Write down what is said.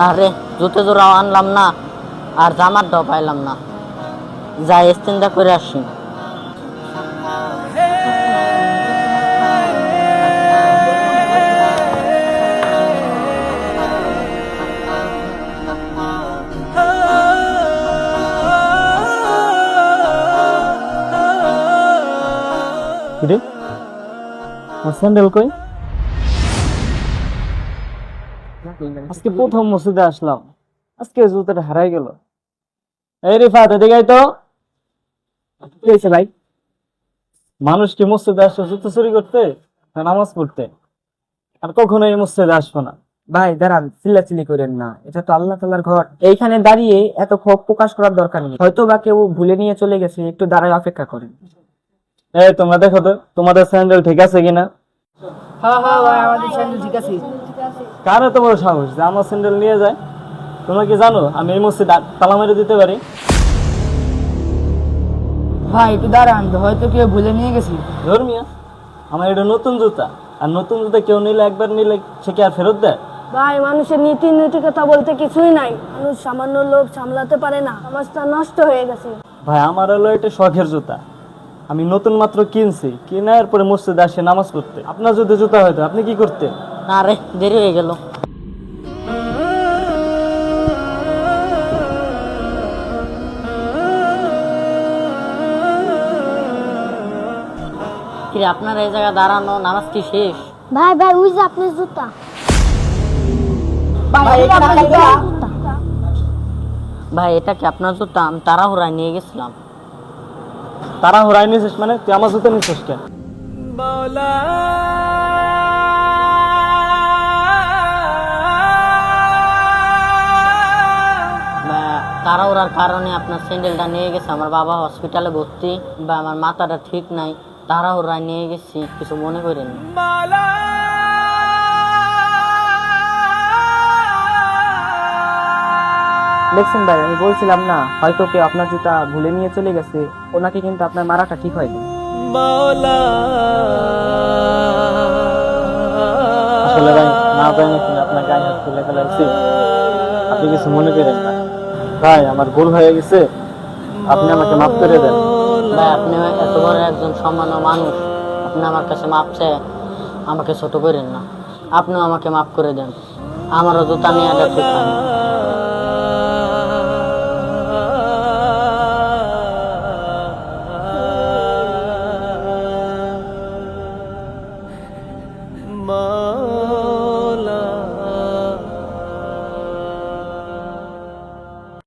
আরে জুতো জোড়াও আনলাম না, আর জামারটাও পাইলাম না। যাই চিন্তা করে আসি। কিরে আমার স্যান্ডেল কই? আজকে প্রথম মসজিদে আসলাম, আজকে জুতাটা হারাই গেল। এই রিফাত এদিকে আয় তো। কি হয়েছে ভাই? মানুষ কি মসজিদে আসছে জুতো চুরি করতে না নামাজ পড়তে? আর কখনো এই মসজিদে আসবো না। ভাই দাঁড়ান, চিল্লাচিল্লি করেন না, এটা তো আল্লাহ তাআলার ঘর। এইখানে দাঁড়িয়ে এত ক্ষোভ প্রকাশ করার দরকার নেই, হয়তো বা কেউ ভুলে নিয়ে চলে গেছে, একটু দাঁড়ায় অপেক্ষা করেন। এই তোমরা দেখো তো তোমাদের স্যান্ডেল ঠিক আছে কিনা। হ্যাঁ হ্যাঁ ভাই, আমাদের স্যান্ডেল ঠিক আছে। কার এত বড় সাহস যে আমার স্যান্ডেল নিয়ে যায়? তোমরা কি জানো আমি এই মসজিদে তালা মেরে দিতে পারি? ভাই একটু দাঁড়ান, হয়তো কেউ ভুলে নিয়ে গেছে। ধর্মিয়া, আমার এটা নতুন জুতা, আর নতুন জুতা কেউ নিলে একবার নিলে সে কি আর ফেরত দেয়? ভাই মানুষের নীতি নৈতিকতা বলতে কিছুই নাই, মানুষ সামান্য লোভ সামলাতে পারে না, সমাজটা নষ্ট হয়ে গেছে। ভাই আমার হলো এটা শখের জুতা, আমি নতুন মাত্র কিনছি, কেনার পরে মসজিদে আসে নামাজ পড়তে। আপনার যদি জুতা হয়তো আপনি কি করতেন? আরে দেরি হয়ে গেল। কিরে আপনার এই জায়গায় দাঁড়ানো, নামাজ কি শেষ? ভাই ভাই ওই যে আপনার জুতা। ভাই এটা কি আপনার জুতা? আমি তাড়াহুড়ায় নিয়ে গেছিলাম। তারা হরাই নিয়েছিস মানে? তুই আমার জুতা নিছিস কেন? তাড়াহুড়ার কারণে আপনার স্যান্ডেলটা নিয়ে গেছে। আমার বাবা হসপিটালে ভর্তি, বা আমার মাথাটা ঠিক নাই, তাড়াহুড়ায় নিয়ে গেছি, কিছু মনে করেন না। দেখছেন ভাই, আমি বলছিলাম না, হয়তো কেউ আপনার জুতা ভুলে নিয়ে চলে গেছে, ওনাকে কিন্তু আপনার মারাটা ঠিক হয়নি। আসলে ভাই না জানি তুমি আপনার গায়ে হাত তুলে ফেলেছি, আপনি কিছু মনে করেন না। ভাই আমার ভুল হয়ে গেছে, আপনি আমাকে মাফ করে দেন। ভাই আপনি এত বড় একজন সম্মানীয় মানুষ, আপনি আমার কাছে মাপ চেয়ে আমাকে ছোট করেন না। আপনিও আমাকে মাফ করে দেন, আমারও জুতা নিয়ে এটা ঠিক হয় না। মা